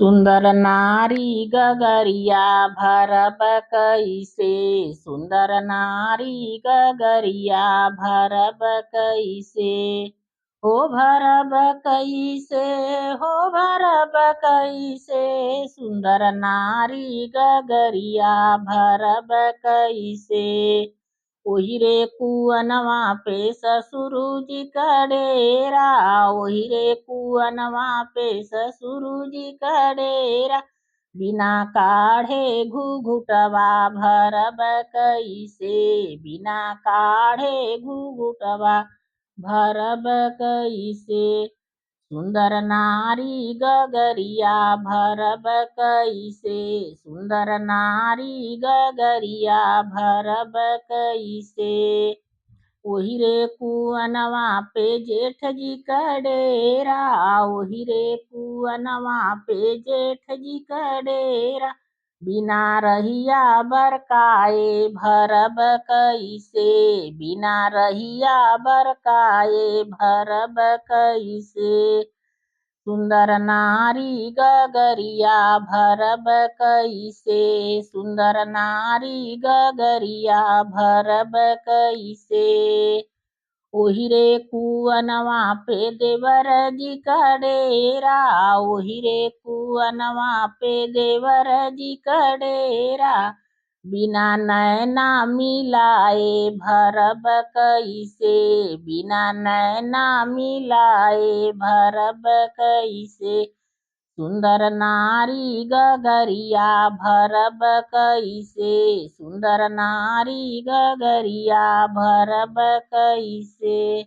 सुंदर नारी गगरिया भरब कैसे। सुंदर नारी गगरिया भरब कैसे। हो भरब कैसे। हो भरब कैसे। सुंदर नारी गगरिया भरब कैसे। ओही रे कुअनवा पे ससुरु जी का डेरा। ओही रे कुअनवा पे ससुरु जी का डेरा। बिना काढ़े घुघुटवा भरब कैसे। बिना काढ़े घुघुटवा भरब कैसे। सुंदर नारी गगरिया भरब कैसे। सुंदर नारी गगरिया भरब कैसे। ओही रे कुअनवा पे जेठ जी का डेरा। ओही रे कुअनवा पे जेठ जी का डेरा। बिना रहिया बरकाए भरब कैसे। बिना रहिया बरकाए भरब कैसे। सुंदर नारी गगरिया भरब कैसे। सुंदर नारी गगरिया भरब कैसे। ओही रे कुअनवा पे देवर जी का डेरा। ओही रे कुअनवा पे देवर जी का डेरा। बिना नैना मिलाए भरब कैसे। बिना नैना मिलाए भरब कैसे। सुंदर नारी गगरिया भरब कैसे। सुंदर नारी गगरिया भरब कैसे।